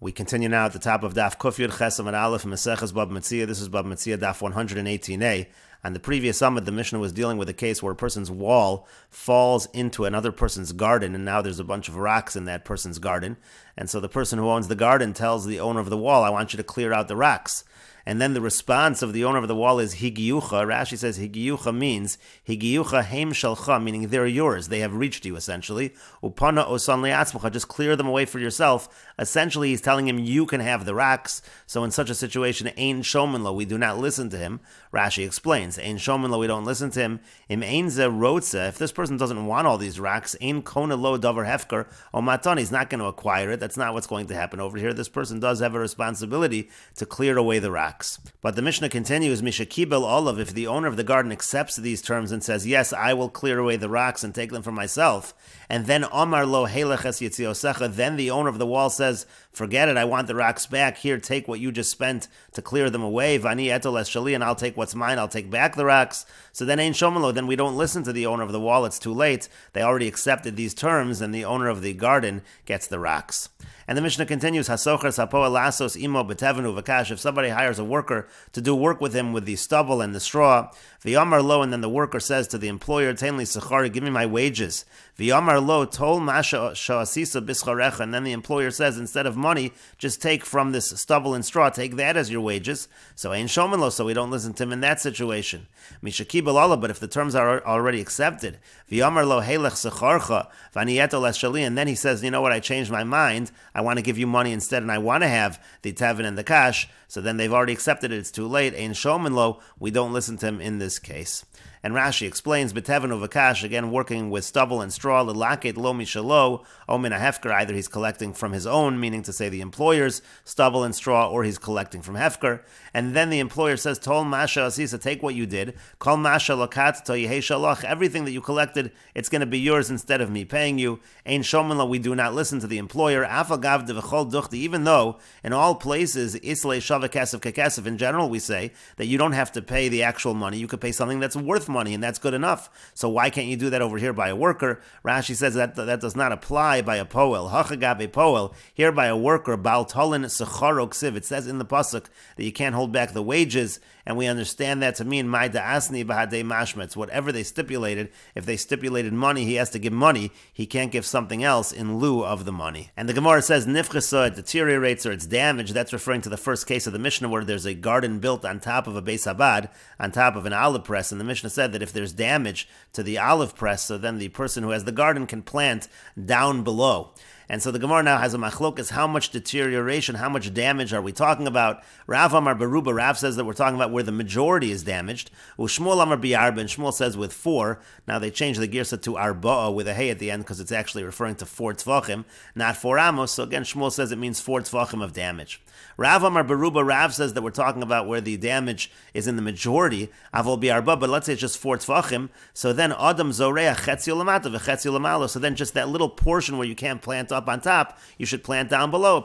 We continue now at the top of Daf Kuf Yud Chesam and Aleph Meseches Bava Metzia. This is Bava Metzia Daf 118a. On the previous summit, the Mishnah was dealing with a case where a person's wall falls into another person's garden, and now there's a bunch of rocks in that person's garden. And so the person who owns the garden tells the owner of the wall, I want you to clear out the rocks. And then the response of the owner of the wall is higiyucha. Rashi says higiyucha means higiyucha heim shalcha, meaning they're yours. They have reached you, essentially. Upana osan liatzmacha, just clear them away for yourself. Essentially, he's telling him you can have the rocks. So in such a situation, ein shomenlo, we do not listen to him. Rashi explains, ein shomenlo, we don't listen to him. Im ein ze rotze, if this person doesn't want all these rocks, ein kona lo davar hefker o matan, he's not going to acquire it. That's not what's going to happen over here. This person does have a responsibility to clear away the rocks. But the Mishnah continues, Mishakibel olav, if the owner of the garden accepts these terms and says, yes, I will clear away the rocks and take them for myself, and then Omar lo heleches yitziosecha, then the owner of the wall says, forget it, I want the rocks back, here, take what you just spent to clear them away, vani etol es shali, and I'll take what's mine, I'll take back the rocks, so then ein shomelo, then we don't listen to the owner of the wall, it's too late, they already accepted these terms, and the owner of the garden gets the rocks. And the Mishnah continues, Hasocher sapoa lasos imo betevenu v'kash, if somebody hires a worker to do work with him with the stubble and the straw, v'yamar lo, and then the worker says to the employer, Tain li sechari, give me my wages. V'yamar lo, tol masha sha'asisa bischarecha, and then the employer says, instead of money, just take from this stubble and straw, take that as your wages. So ein shomen lo, so we don't listen to him in that situation. Mishakibel Allah, but if the terms are already accepted, v'yamar lo helech secharcha, v'aniyeto les shali, and then he says, you know what, I changed my mind, I want to give you money instead, and I want to have the tevin and the kash, so then they've already accepted it, it's too late, ein shomen lo, we don't listen to him in this case. And Rashi explains, B'tevenu v'kash, again working with stubble and straw, l'laket lo mishalo, o min hefker, either he's collecting from his own, meaning to say the employer's stubble and straw, or he's collecting from hefker. And then the employer says, Tol masha asisa, take what you did, kol masha lokat to yehei shalach, everything that you collected, it's going to be yours instead of me paying you. Ein shomen lo, we do not listen to the employer, afal gav devechol duchti, even though in all places, islay shava kesef kekesef, in general we say that you don't have to pay the actual money, you could pay something that's worth money, and that's good enough. So why can't you do that over here by a worker? Rashi says that does not apply by a poel. Hachagabe poel, here by a worker, bal tolin secharo ksiv. It says in the pasuk that you can't hold back the wages, and we understand that to mean my da'asni bahadei mashmetz. Whatever they stipulated, if they stipulated money, he has to give money. He can't give something else in lieu of the money. And the Gemara says nifchasa, it deteriorates or it's damaged. That's referring to the first case of the Mishnah where there's a garden built on top of a beis habad, on top of an olive press, and the Mishnah said that if there's damage to the olive press, so then the person who has the garden can plant down below. And so the Gemara now has a machlokas, how much deterioration, how much damage are we talking about? Rav Amar Beruba, Rav says that we're talking about where the majority is damaged. Ushmuel Amar Biarba, and Shmuel says with 4. Now they changed the girsa to Arba'a with a hay at the end because it's actually referring to 4 tvachim, not 4 amos. So again, Shmuel says it means 4 tvachim of damage. Rav Amar Beruba, Rav says that we're talking about where the damage is in the majority, Avol Biarba, but let's say it's just 4 tvachim. So then Adam Zoreach Chetzi Lamata v'Chetzi Lamalo. So then just that little portion where you can't plant up on top, you should plant down below.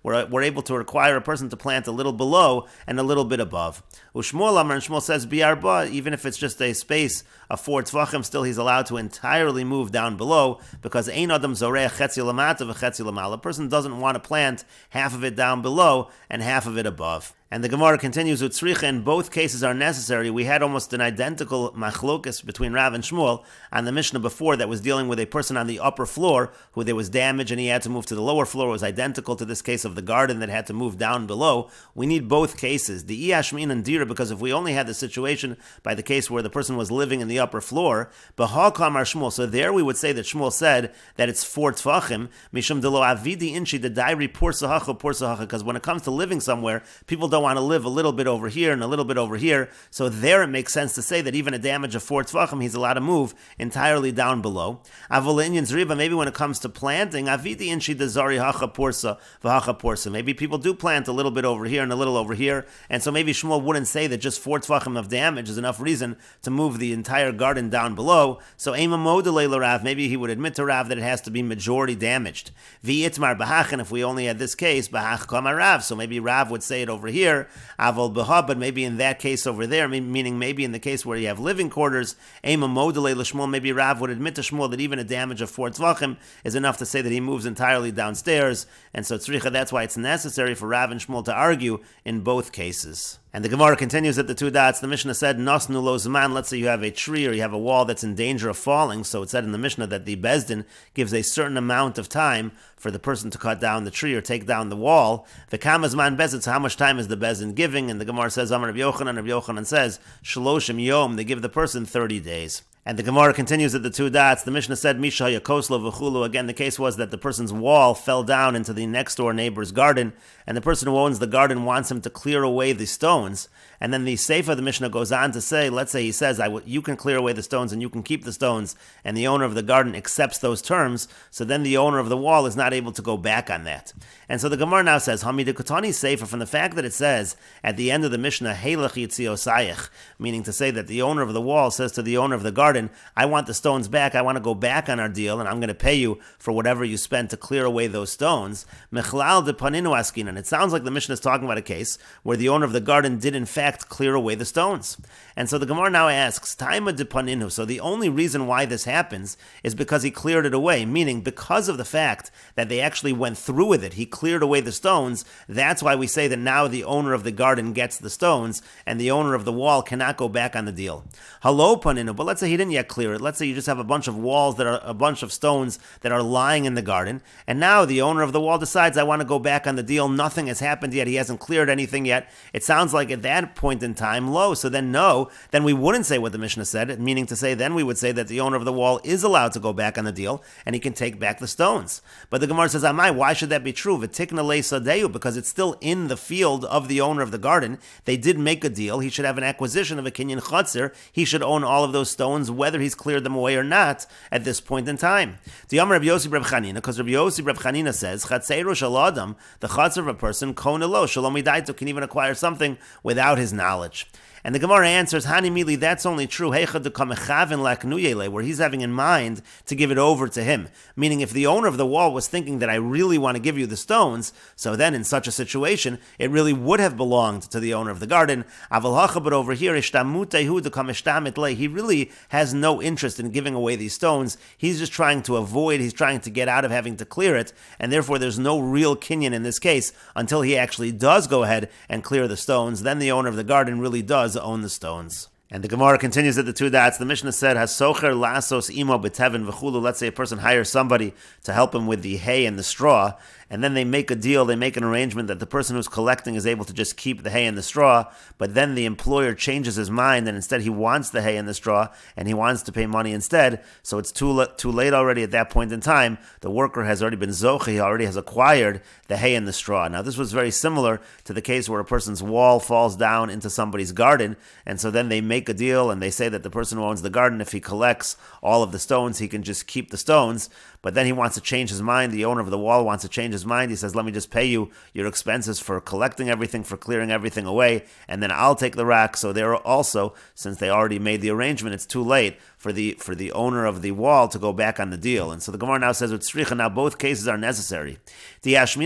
We're able to require a person to plant a little below and a little bit above. Ushmuel Amar, and Shmuel says biarba, even if it's just a space of 4 tvachim, still he's allowed to entirely move down below, because ein adam zoreach chetzi lamata v'chetzi lamala. A person doesn't want to plant half of it down below and half of it above. And the Gemara continues with tzricha, in both cases are necessary. We had almost an identical machlokas between Rav and Shmuel on the Mishnah before that was dealing with a person on the upper floor who there was damage and he had to move to the lower floor. It was identical to this case of the garden that had to move down below. We need both cases. The iyashmin and dira, because if we only had the situation by the case where the person was living in the upper floor, b'hakam ar Shmuel, so there we would say that Shmuel said that it's 4 tvachim, mishum delo avidi inchi the dairi porsahacha, because when it comes to living somewhere, people don't want to live a little bit over here and a little bit over here. So there it makes sense to say that even a damage of 4 tvachim, he's allowed to move entirely down below. Maybe when it comes to planting, avidi inchi the zari hacha porsa v'hacha porsa. Maybe people do plant a little bit over here and a little over here, and so maybe Shmuel wouldn't say that just 4 tvachim of damage is enough reason to move the entire garden down below. So ema modele l'Rav, maybe he would admit to Rav that it has to be majority damaged. V'itmar b'hach, and if we only had this case, b'hach kama Rav, so maybe Rav would say it over here. here. Aval Baha, but maybe in that case over there, meaning maybe in the case where you have living quarters, Ema Modele L'Shmuel, maybe Rav would admit to Shmuel that even a damage of 4 tzvachim is enough to say that he moves entirely downstairs, and so tzricha, that's why it's necessary for Rav and Shmuel to argue in both cases. And the Gemara continues at the 2 dots. The Mishnah said, Nasnu lo zman, let's say you have a tree or you have a wall that's in danger of falling. So it said in the Mishnah that the Bezdin gives a certain amount of time for the person to cut down the tree or take down the wall. V'kama zman bezdin, so how much time is the Bezdin giving? And the Gemara says, Amar Rabbi Yochanan says, Shloshim yom, they give the person 30 days. And the Gemara continues at the 2 dots. The Mishnah said, Misha Yakoslo v'chulu. Again, the case was that the person's wall fell down into the next door neighbor's garden, and the person who owns the garden wants him to clear away the stones. And then the Sefer of the Mishnah goes on to say, let's say he says, you can clear away the stones and you can keep the stones, and the owner of the garden accepts those terms, so then the owner of the wall is not able to go back on that. And so the Gemara now says, Hamid Kotani Sefer, from the fact that it says at the end of the Mishnah, Heilach Yitzio Sayach, meaning to say that the owner of the wall says to the owner of the garden, I want the stones back, I want to go back on our deal, and I'm going to pay you for whatever you spent to clear away those stones. Mechlal de Paninu Askinan. It sounds like the Mishnah is talking about a case where the owner of the garden did in fact clear away the stones. And so the Gemara now asks, Taima de Paninu. So the only reason why this happens is because he cleared it away, meaning because of the fact that they actually went through with it, he cleared away the stones. That's why we say that now the owner of the garden gets the stones and the owner of the wall cannot go back on the deal. Hello Paninu, but let's say he didn't yet clear it. Let's say you just have a bunch of walls that are a bunch of stones that are lying in the garden, and now the owner of the wall decides, I want to go back on the deal. Nothing has happened yet. He hasn't cleared anything yet. It sounds like at that point in time, low. So then no, then we wouldn't say what the Mishnah said, meaning to say then we would say that the owner of the wall is allowed to go back on the deal and he can take back the stones. But the Gemara says, Amai, why should that be true? V'tikna le sadeu, because it's still in the field of the owner of the garden. They did make a deal. He should have an acquisition of a kinyan chatzir. He should own all of those stones, whether he's cleared them away or not at this point in time. The Amar Rabbi Yossi Reb Chanina, because Rabbi Yossi Reb Chanina says, Chatzeiru shel adam, the chatzir of a person, kona lo, shalom idaito, can even acquire something without his knowledge. And the Gemara answers, Hani Mili, that's only true, where he's having in mind to give it over to him. Meaning, if the owner of the wall was thinking that I really want to give you the stones, so then in such a situation, it really would have belonged to the owner of the garden. But over here, he really has no interest in giving away these stones. He's just trying to avoid, he's trying to get out of having to clear it, and therefore there's no real kinyan in this case until he actually does go ahead and clear the stones. Then the owner of the garden really does own the stones. And the Gemara continues at the 2 dots. The Mishnah said, Hasocher lasos imo betevin v'chulu. Let's say a person hires somebody to help him with the hay and the straw, and then they make a deal, they make an arrangement that the person who's collecting is able to just keep the hay and the straw, but then the employer changes his mind and instead he wants the hay and the straw and he wants to pay money instead, so it's too late already at that point in time. The worker has already been zoche, he already has acquired the hay and the straw. Now this was very similar to the case where a person's wall falls down into somebody's garden, and so then they make a deal and they say that the person who owns the garden, if he collects all of the stones, he can just keep the stones. But then he wants to change his mind. The owner of the wall wants to change his mind. He says, let me just pay you your expenses for collecting everything, for clearing everything away, and then I'll take the rack. So they're also, since they already made the arrangement, it's too late for the owner of the wall to go back on the deal. And so the Gemara now says, with Tzricha, now both cases are necessary. Now, if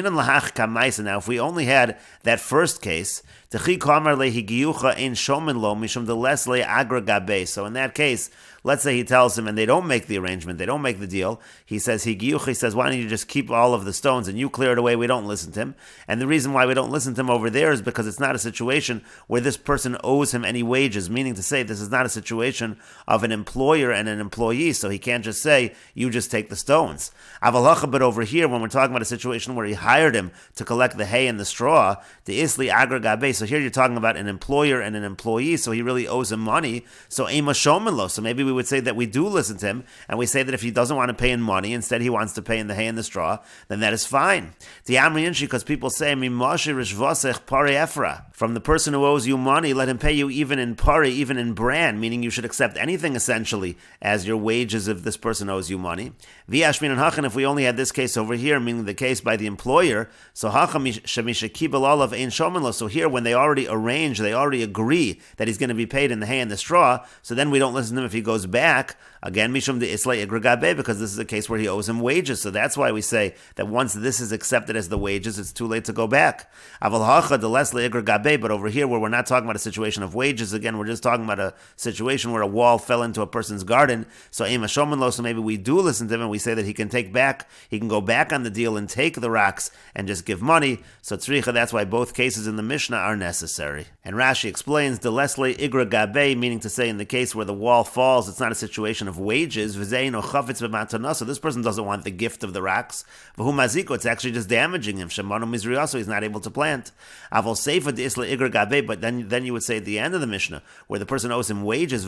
we only had that first case, so in that case, let's say he tells him and they don't make the arrangement, they don't make the deal. He says, he says, why don't you just keep all of the stones and you clear it away, we don't listen to him. And the reason why we don't listen to him over there is because it's not a situation where this person owes him any wages, meaning to say this is not a situation of an employer and an employee, so he can't just say, you just take the stones. But over here, when we're talking about a situation where he hired him to collect the hay and the straw, the isli agra gabe, so here you're talking about an employer and an employee, so he really owes him money, so ema shomenlo, so maybe we would say that we do listen to him, and we say that if he doesn't want to pay in money, instead he wants to pay in the hay and the straw, then that is fine. The amriinshi, because people say, from the person who owes you money, let him pay you even in pari, even in bran, meaning you should accept anything essentially as your wages if this person owes you money. V'yashmin and hachan, if we only had this case over here, meaning the case by the employer, so hacham shemishakibel olav ein shomenlo, so here when they already arrange, they already agree that he's going to be paid in the hay and the straw, so then we don't listen to him if he goes back Again, mishum de islay igra gabe, because this is a case where he owes him wages. So that's why we say that once this is accepted as the wages, it's too late to go back. Aval hacha de lesle igra gabe, but over here where we're not talking about a situation of wages, again, we're just talking about a situation where a wall fell into a person's garden. So ema shomen lo, so maybe we do listen to him and we say that he can go back on the deal and take the rocks and just give money. So tzricha, that's why both cases in the Mishnah are necessary. And Rashi explains the lesle igra gabe, meaning to say in the case where the wall falls, it's not a situation of wages. So this person doesn't want the gift of the rocks. It's actually just damaging him. So he's not able to plant. But then you would say at the end of the Mishnah, where the person owes him wages,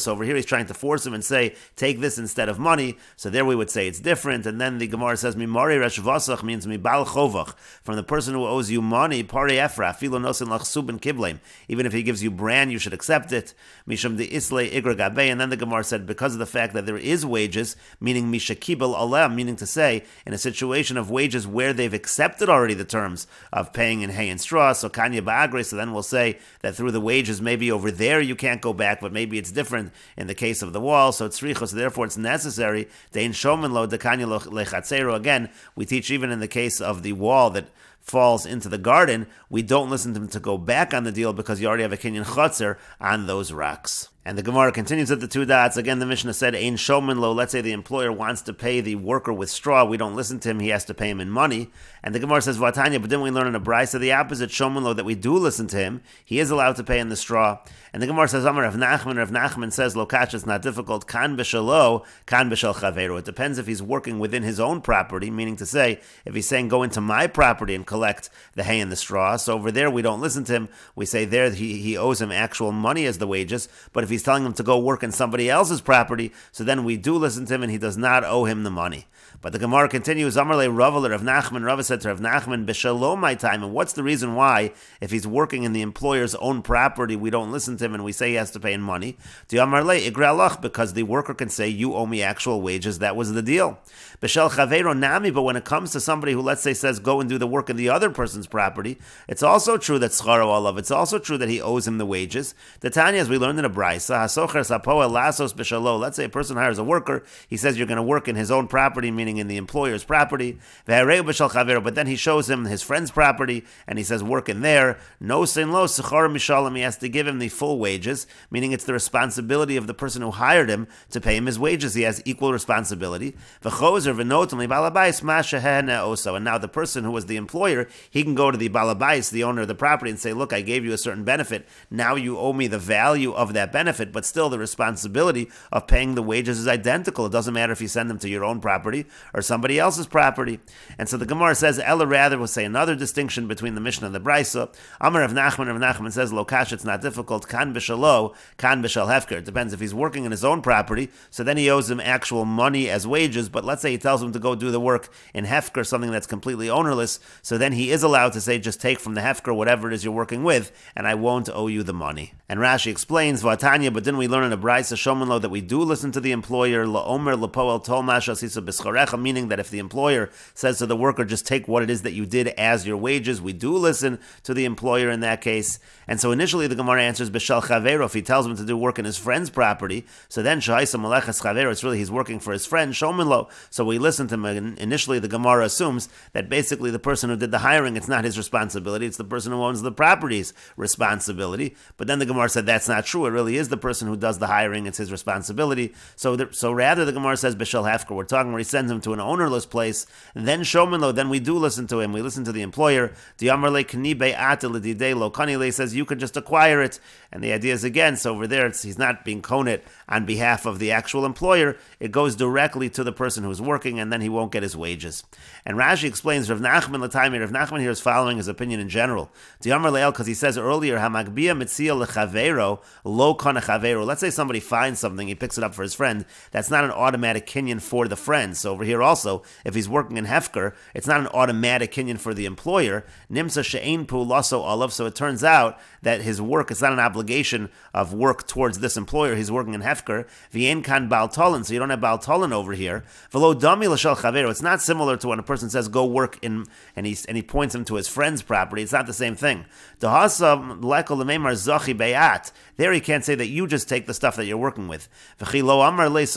over here he's trying to force him and say, take this instead of money. So there we would say it's different. And then the Gemara says, Mimari Reshvasach means Mibal Chovach, from the person who owes you money, Pari Efra, Filo Nosin Lachsubin Kiblaim. Even if he gives you bran, you should accept it. Mishum de Islay Igra Gabe. And then the Gemara said, because of the fact that there is wages, meaning Misha Kibel Alem, meaning to say, in a situation of wages where they've accepted already the terms of paying in hay and straw, so Kanya Ba'agre, so then we'll say that through the wages, maybe over there you can't go back, but maybe it's different in the case of the wall, so it's richo, so therefore it's necessary. Dein shomen lo de Kanya lechatzero. Again, we teach even in the case of the wall that falls into the garden, we don't listen to him to go back on the deal because you already have a kinyan chotzer on those rocks. And the Gemara continues at the two dots. Again, the Mishnah said, Ein shomen lo, let's say the employer wants to pay the worker with straw, we don't listen to him, he has to pay him in money. And the Gemara says, Vatanya, but then we learn in a brisa the opposite, shomen lo, that we do listen to him, he is allowed to pay in the straw. And the Gemara says, Amar Rav Nachman says, lo kacha, it's not difficult, kan b'shalo, kan b'shal chaveru. It depends if he's working within his own property, meaning to say, if he's saying, go into my property and collect the hay and the straw, so over there we don't listen to him, we say there he owes him actual money as the wages, but if he's telling him to go work in somebody else's property, so then we do listen to him and he does not owe him the money. But the Gemara continues, Amarle Rava Rav Nachman, Rava said to Rav Nachman, B'shalom my time, and what's the reason why, if he's working in the employer's own property, we don't listen to him and we say he has to pay in money? To Amarle Igralach, because the worker can say, you owe me actual wages, that was the deal. B'shal Chaveiro Nami, but when it comes to somebody who, let's say, says, go and do the work in the other person's property, it's also true that Scharo Olav, it's also true that he owes him the wages. The Tanya, as we learned in a Brisa, Hasocher Sapoa Lasos B'shalo, let's say a person hires a worker, he says you're going to work in his own property, meaning in the employer's property, but then he shows him his friend's property, and he says work in there, no sin lo, Sechar Mishalim, he has to give him the full wages, meaning it's the responsibility of the person who hired him to pay him his wages, he has equal responsibility. And now the person who was the employer, he can go to the balabais, the owner of the property, and say, look, I gave you a certain benefit, now you owe me the value of that benefit, but still the responsibility of paying the wages is identical. It doesn't matter if you send them to your own property or somebody else's property. And so the Gemara says, Ella rather will say another distinction between the Mishnah and the Brisa. Amar Rav Nachman says, Lo kash, it's not difficult, kan b'shalo, kan b'shal hefker. It depends if he's working in his own property, so then he owes him actual money as wages, but let's say he tells him to go do the work in hefker, something that's completely ownerless, so then he is allowed to say, just take from the hefker whatever it is you're working with, and I won't owe you the money. And Rashi explains, Vatanya, but didn't we learn in a Brisa Shoman that we do listen to the employer, La'omer L'poel Tol Masha Sisa B'scharecha, meaning that if the employer says to the worker, just take what it is that you did as your wages, we do listen to the employer in that case. And so initially the Gemara answers B'shal Chavero, if he tells him to do work in his friend's property, so then Shaisa Malechas Chavero, it's really he's working for his friend, Shoman Lo. So we listen to him, and initially the Gemara assumes that basically the person who did the hiring, it's not his responsibility, it's the person who owns the property's responsibility. But then the Gemara said that's not true, it really is the person who does the hiring, it's his responsibility. So rather the Gemara says B'shal Hefker, we're talking where he sends him to an ownerless place, and then Shoman Lo, then we do listen to him, we listen to the employer. Diamarle Knibe Atel Didei Lo Kanile says you can just acquire it, and the idea is again, so over there he's not being konit on behalf of the actual employer, it goes directly to the person who's working, and then he won't get his wages. And Rashi explains, Rav Nachman L'taimi, Rav Nachman here is following his opinion in general. Diamar Le'el, because he says earlier, Hamagbia Metzia L'chavero, Lo Kana Chavero. Let's say somebody finds something, he picks it up for his friend, that's not an automatic kinyan for the friend. So over here also, if he's working in Hefker, it's not an automatic kinyan for the employer. Nimsa She'ein Pu'laso Olav, so it turns out that his work, it's not an obligation of work towards this employer, he's working in Hefker. V'yen kan Baal Tolen, so you don't have Baal Tolen over here. V'lo Dami L'shal Chavero, it's not similar to when a person says go work in, and he points him to his friend's property, it's not the same thing. Dehasa Leko L'meimar Zochi Be'at, There he can't say that you just take the stuff that you're working with. If he doesn't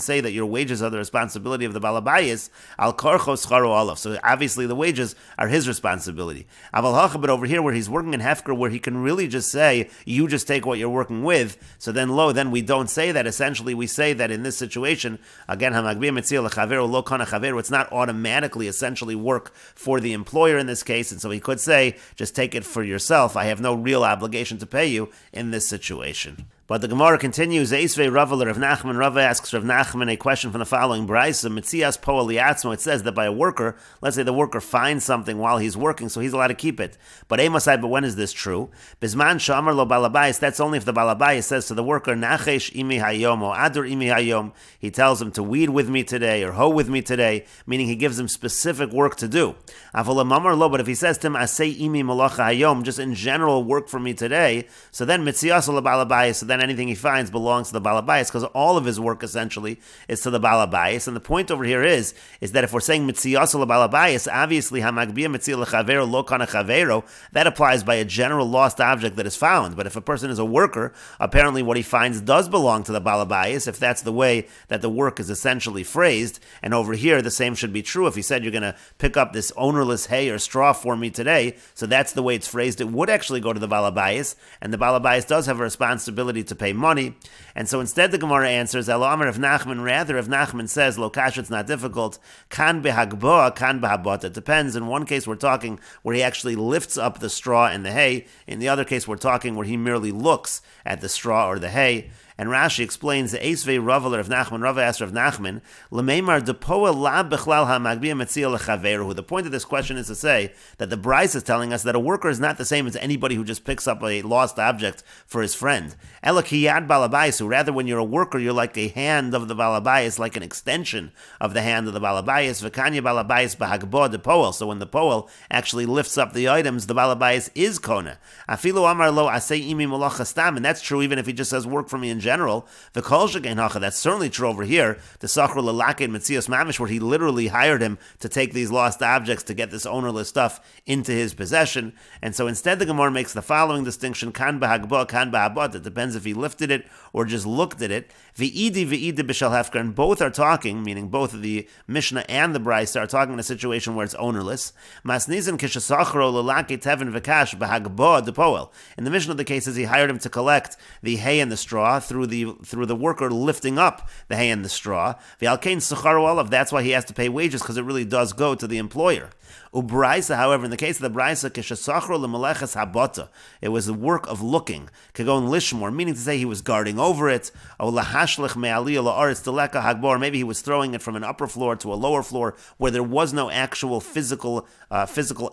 say that your wages are the responsibility of the balabayis, al karcho scharo olav. So obviously the wages are his responsibility. But over here where he's working in hefker, where he can really just say, you just take what you're working with, so then we don't say that. Essentially we say that in this situation, again, it's not automatically essentially work for the employer in this case, and so he could say, just take it for yourself. I have no real obligation to pay you in this situation. But the Gemara continues, Eisvei Rava Rav Nachman. Rava asks Rav Nachman a question from the following Brisa. Metzias poel liatzmo. It says that by a worker, let's say the worker finds something while he's working, so he's allowed to keep it. But when is this true? Bisman shamar lo balabayis. That's only if the balabayis says to the worker, Nachesh imi hayom o adur imi hayom. He tells him to weed with me today or hoe with me today, meaning he gives him specific work to do. But if he says to him, Asei imi malacha hayom, just in general work for me today, so then Metzias lo balabayis, so then anything he finds belongs to the balabayis, because all of his work essentially is to the balabayis. And the point over here is that if we're saying Metzias lo balabayis, obviously hamagbia metzia lechavero lo kana chavero, that applies by a general lost object that is found. But if a person is a worker, apparently what he finds does belong to the balabayis, if that's the way that the work is essentially phrased. And over here the same should be true. If he said, you're going to pick up this ownerless hay or straw for me today, so that's the way it's phrased, it would actually go to the balabayis, and the balabayis does have a responsibility to pay money. And so instead the Gemara answers, Elo Amar of Nachman, rather if Nachman says, Lo kash, it's not difficult, kan behagboa, kan behabot. It depends. In one case we're talking where he actually lifts up the straw and the hay. In the other case we're talking where he merely looks at the straw or the hay. And Rashi explains the Eisvei Rava Rav Nachman. Rava asked Rav Nachman, L'meimar depoa la bechlal hamagbia metzia lechaveru. The point of this question is to say that the Bryce is telling us that a worker is not the same as anybody who just picks up a lost object for his friend. Ela kiyad balabayis. Rather, when you're a worker, you're like a hand of the balabayis, like an extension of the hand of the balabayis. V'kanya balabayis bahagbo de poel. So when the poel actually lifts up the items, the balabayis is kona. Afilu amar lo asei imi malacha stam. And that's true even if he just says work for me in general. The kol shegein hacha, that's certainly true over here. The sachar lelaken metzias mamish, where he literally hired him to take these lost objects to get this ownerless stuff into his possession. And so instead the Gemara makes the following distinction: kan bahagba, kan bahabot. It depends if he lifted it or just looked at it. V'idi b'shal hefker, and both are talking, meaning both of the Mishnah and the Brisa are talking in a situation where it's ownerless. Masnizin kishasachro lelake tevin v'kash bahagba de poel. In the Mishnah, the case is he hired him to collect the hay and the straw through the worker lifting up the hay and the straw. V'alkein sacharu olav. That's why he has to pay wages, because it really does go to the employer. Ubraisa, however, in the case of the Braisa, kishasachro lemelechas habota, it was the work of looking, kagon lishmor, meaning to say he was guarding over it, or lahashlich me'aliyah la'aretz deleka hagbor, maybe he was throwing it from an upper floor to a lower floor where there was no actual physical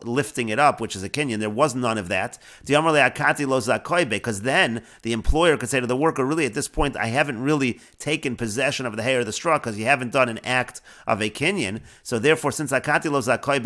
lifting it up, which is a kinyan. There was none of that. Because then the employer could say to the worker, really at this point I haven't really taken possession of the hay or the straw because you haven't done an act of a kinyan. So therefore, since akati lo zakoy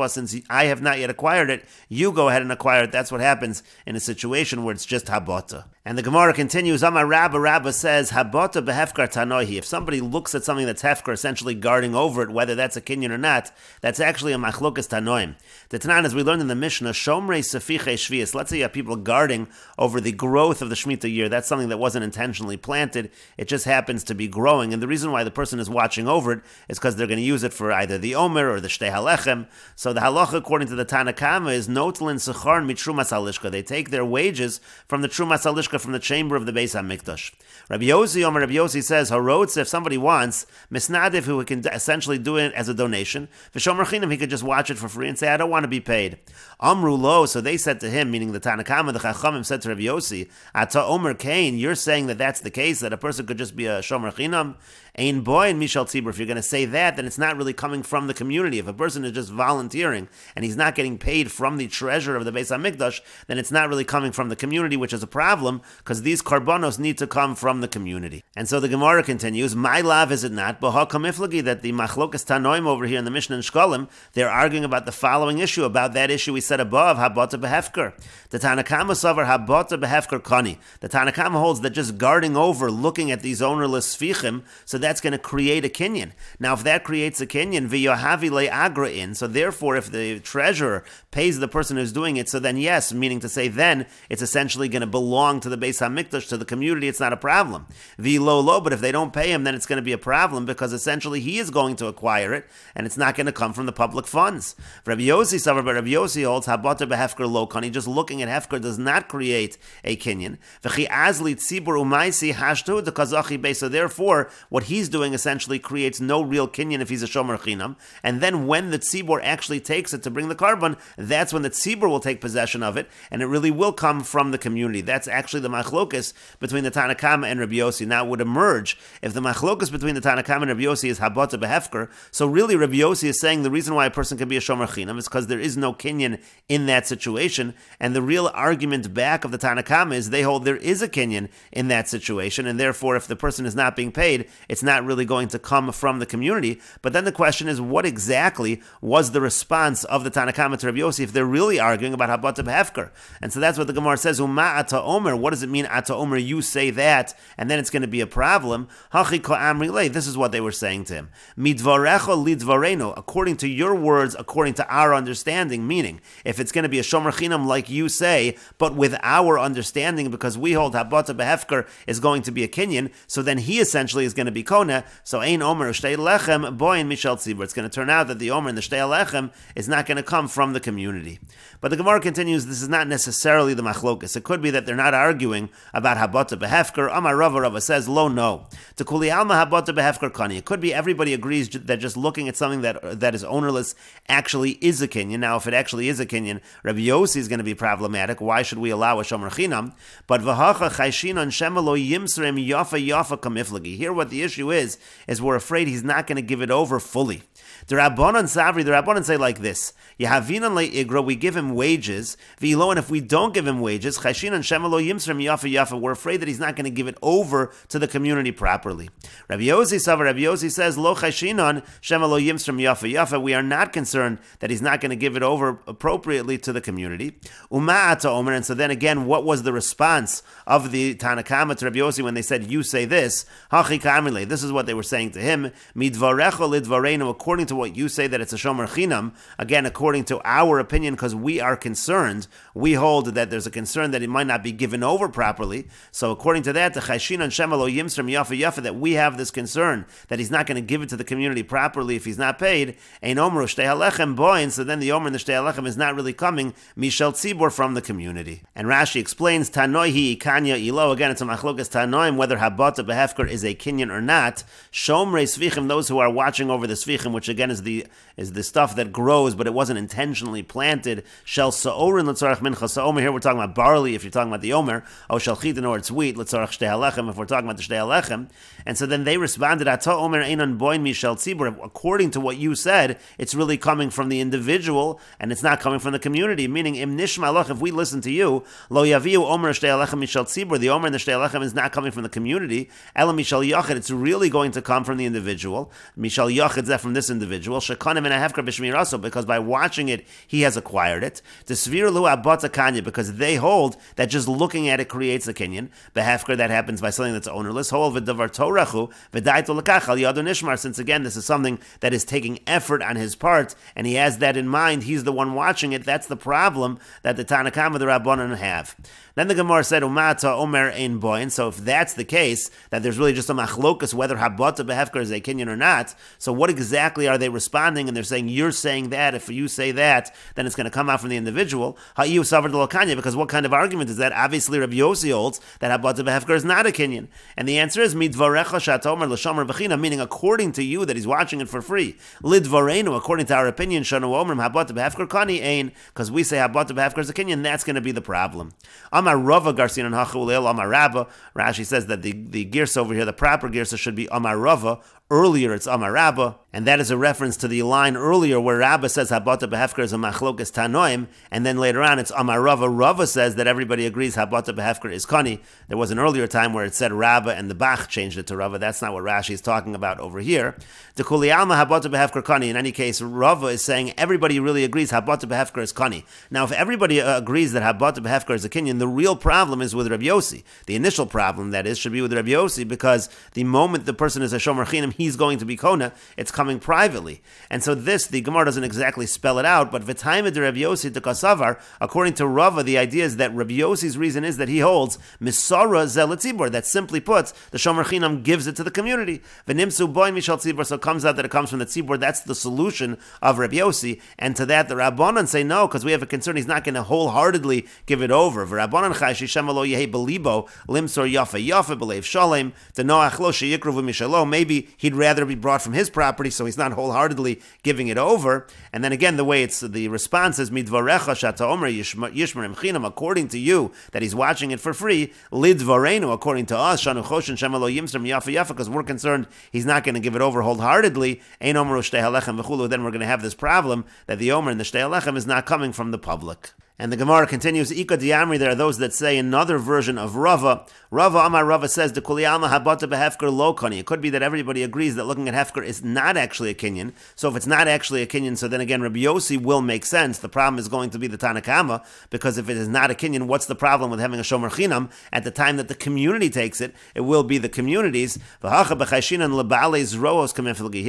since I have not yet acquired it, you go ahead and acquire it. That's what happens in a situation where it's just habota. And the Gemara continues, Amar Rabba says, Habota behefkar tanohi. If somebody looks at something that's hefkar, essentially guarding over it, whether that's a kinyan or not, that's actually a machlokas tanoim. The Tanan, as we learned in the Mishnah, Shomrei Sefiche Shvius. Let's say you have people guarding over the growth of the Shemitah year. That's something that wasn't intentionally planted. It just happens to be growing. And the reason why the person is watching over it is because they're going to use it for either the Omer or the Shtei Halechem. So the halacha, according to the Tanna Kama, is Notlin Sechar Mitrumas Halishka. They take their wages from the Trumas Halishka, from the chamber of the Beis HaMikdash. Rabbi Yossi says, Harotz, if somebody wants, Misnadiv, who can essentially do it as a donation, V'shomer Chinam, he could just watch it for free and say, I don't want to be paid. Amru lo, so they said to him, meaning the Tanna Kama, the Chachamim said to Rabbi Yossi, Ata Omer Kain, you're saying that that's the case, that a person could just be a Shomer Chinam? Ein boy and Mishal Tzibur. If you're going to say that, then it's not really coming from the community. If a person is just volunteering and he's not getting paid from the treasure of the Beis HaMikdash, then it's not really coming from the community, which is a problem, because these karbanos need to come from the community. And so the Gemara continues, my lav is it not, that the machlokas tanoim over here in the Mishnah and Shkolim, they're arguing about the following issue, about that issue we said above, habota behefker. The Tanna Kama savar habota behefker kani. The Tanna Kama holds that just guarding over, looking at these ownerless sfichim, so that's going to create a kinyan. Now, if that creates a kinyan, v'yohavi le'agra in, so therefore, if the treasurer pays the person who's doing it, so then yes, meaning to say then, it's essentially going to belong to the Beis HaMikdash, to the community, it's not a problem. V'lo lo, but if they don't pay him, then it's going to be a problem, because essentially he is going to acquire it, and it's not going to come from the public funds. Rabbi Yossi, but Rabbi Yossi holds, habata behefker lo kani, just looking at hefker does not create a kinyan. V'chi azli tzibur umaisi hashtu de kazachi be, so therefore, what he's doing essentially creates no real kinyan if he's a shomer chinam, and then when the tzibur actually takes it to bring the carbon, that's when the tzibur will take possession of it, and it really will come from the community. That's actually the machlokus between the Tanna Kama and Rabbi Yossi. Now it would emerge, if the machlokus between the Tanna Kama and Rabbi Yossi is habata behefker, so really Rabbi Yossi is saying the reason why a person can be a shomer chinam is because there is no kinyan in that situation, and the real argument back of the Tanna Kama is they hold there is a kinyan in that situation, and therefore if the person is not being paid, it's not really going to come from the community. But then the question is, what exactly was the response of the Tanna Kama to Rabbi Yossi if they're really arguing about habata behefker? And so that's what the Gemara says, Uma ata omer, what does it mean ata omer, you say that, and then it's going to be a problem. Hachi ko amri le, this is what they were saying to him. Midvarecha lidvareno, according to your words, according to our understanding, meaning, if it's going to be a shomer chinam like you say, but with our understanding, because we hold habata behefker is going to be a kinyan, so then he essentially is going to be kona, so ein omer shtei lechem boyin mishal tzibur. It's going to turn out that the omer and the shtei lechem is not going to come from the community. But the Gemara continues, this is not necessarily the machlokus. It could be that they're not arguing about habata behefker. Amar Rava says, lo, no. To kuli alma habata behefker kani. It could be everybody agrees that just looking at something that is ownerless actually is a kinyan. Now, if it actually is a kinyan, Rabbi Yossi is going to be problematic. Why should we allow a shomer chinam? But v'hacha chayshinon shemelo yimsrem yafa kamiflagi. Here, what the issue is we're afraid he's not going to give it over fully. The Rabbanan say like this: Yehavinan le'igra, we give him wages. V'ilo, and if we don't give him wages, chashinan shemelo yimsrem yafa, we're afraid that he's not going to give it over to the community properly. Rabbi Yossi says, lo chashinan shemelo yimsrem yafa, we are not concerned that he's not going to give it over appropriately to the community. Uma'ata omer, and so then again, what was the response of the Tanna Kama to Rabbi Yossi when they said, you say this? Hachi kamile, this is what they were saying to him. Midvarecha lidvarenu, according to what you say that it's a shomer chinam, again, according to our opinion, because we are concerned, we hold that there's a concern that it might not be given over properly. So according to that, the chayshinan shemelo yimsrem yafa, that we have this concern that he's not going to give it to the community properly if he's not paid. Ein omru shtei halechem boin, so then the omer and the shtei halechem is not really coming mishel tzibor, from the community. And Rashi explains, Tanoihi ikanya ilo, again, it's a machlokas tanoim, whether habata behefker is a kinyan or not. Shomrei svichim, those who are watching over the svichim, which again is the stuff that grows, but it wasn't intentionally planted. Shel sa'orin l'tzarech mincha sa'omer. Here we're talking about barley, if you're talking about the omer. O shel chitin, or it's wheat, l'tzarech shtei halechem, if we're talking about the shtei halechem. And so then they responded, Ata omer einan boin mishel tzibur. According to what you said, it's really coming from the individual, and it's not coming from the community. Meaning, im nishma loch, if we listen to you, lo yaviu omer shtei halechem mishel tzibur. The omer and the shtei halechem is not coming from the community. Ela mishel yachid. It's really going to come from the individual. Mishel yachid, that from this individual. Shekanim and a hefker b'shmiraso, because by watching it, he has acquired it. The svir lu abata kanya, because they hold that just looking at it creates a kinyan. The hefker, that happens by something that's ownerless. Hold v'davar torachu v'daito lekach al yadu nishmar. Since again, this is something that is taking effort on his part, and he has that in mind. He's the one watching it. That's the problem that the Tanna Kama, the Rabbanan, have. Then the Gemara said, Umata omer ein boin. So if that's the case, that there's really just a machlokus whether habata behefker is a kinyan or not, so what exactly are they responding? And they're saying, you're saying that, if you say that, then it's going to come out from the individual. Ha'iyu savar de lokanya, because what kind of argument is that? Obviously Rabbi Yossi holds that habata behefker is not a kinyan. And the answer is, midvarecha shatomer l'shomer v'china, meaning according to you that he's watching it for free. Lidvarenu, according to our opinion, shanu omrim habata behefker kani ein, because we say habata behefker is a kinyan, that's going to be the problem. Amar Rava Garsin and Hachulel Amar Rabba. Rashi says that the girsa over here, the proper girsa, should be Amar Rava Earlier, it's Amar Rabba, and that is a reference to the line earlier where Rabba says Habata behefker is a machlokes tanoim, and then later on it's Amar Rava. Rava says that everybody agrees Habata behefker is kani. There was an earlier time where it said Rabba and the Bach changed it to Rava. That's not what Rashi is talking about over here. The Kuli Alma Habata behefker kani. In any case, Rava is saying everybody really agrees Habata behefker is kani. Now, if everybody agrees that Habata behefker is a kinyan, the real problem is with Rabbi Yossi. The initial problem, that is, should be with Rabbi Yossi, because the moment the person is a shomer chinam, he's going to be kona. It's coming privately. And so this, the Gemara doesn't exactly spell it out, but v'taimid de Rabbi Yossi to kasavar, according to Rava, the idea is that Rabbi Yossi's reason is that he holds misara zel tzibur, that simply puts, the shomer chinam gives it to the community. V'nimsu boy mishal tzibur, so it comes out that it comes from the tzibur. That's the solution of Rabbi Yossi. And to that, the Rabbanan say no, because we have a concern he's not going to wholeheartedly give it over. V'Rabbanan chai shishem lo yehi belibo limsor yafa yafa belev shalem to noach lo sheyikru v'mishalo. Maybe he'd rather be brought from his property, so he's not wholeheartedly giving it over. And then again, the way it's the response is midvarecha shata omer yishmerim chinam, according to you that he's watching it for free. Lidvarenu, according to us, shanu choshen shemalo yimsrim yafa yafa, because we're concerned he's not going to give it over wholeheartedly. Ein omeru shtei halechem v'chulu. Then we're going to have this problem that the omer and the shtei halechem is not coming from the public. And the Gemara continues, Ika diamri, there are those that say another version of Rava. Amar Rava says, the Kuli Alma habata behefker lo kani. It could be that everybody agrees that looking at hefker is not actually a kinyan. So if it's not actually a kinyan, so then again, Rabbi Yossi will make sense. The problem is going to be the Tanakama, because if it is not a kinyan, what's the problem with having a shomer chinam? At the time that the community takes it, it will be the community's. Here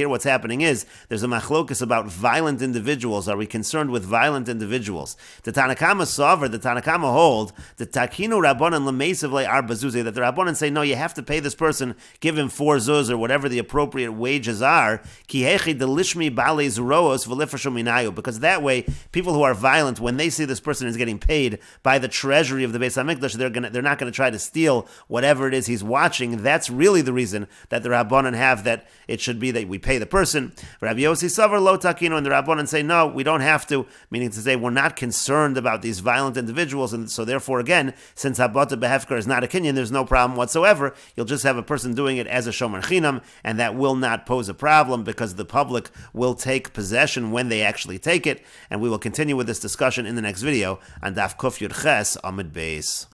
what's happening is, there's a machlokus about violent individuals. Are we concerned with violent individuals? The Tanakama Sover, the Tanakama hold, the Takinu Rabbanan Lemesiv Le Arba Zuzah, that the Rabbanan say, no, you have to pay this person, give him 4 zuz or whatever the appropriate wages are, Kihechi Delishmi Bale Zuroos V'Lifrashuminayu, because that way, people who are violent, when they see this person is getting paid by the treasury of the Beis HaMikdash, they're not going to try to steal whatever it is he's watching. That's really the reason that the Rabbanan have that it should be that we pay the person. Rabbi Yossi Sover Lo Takinu, and the Rabbanan say, no, we don't have to, meaning to say we're not concerned about these violent individuals, and so therefore again, since Habata behefker is not a kinyan, there's no problem whatsoever. You'll just have a person doing it as a shomer chinam, and that will not pose a problem because the public will take possession when they actually take it. And we will continue with this discussion in the next video on Daf Kuf Yud Ches Amud Beis.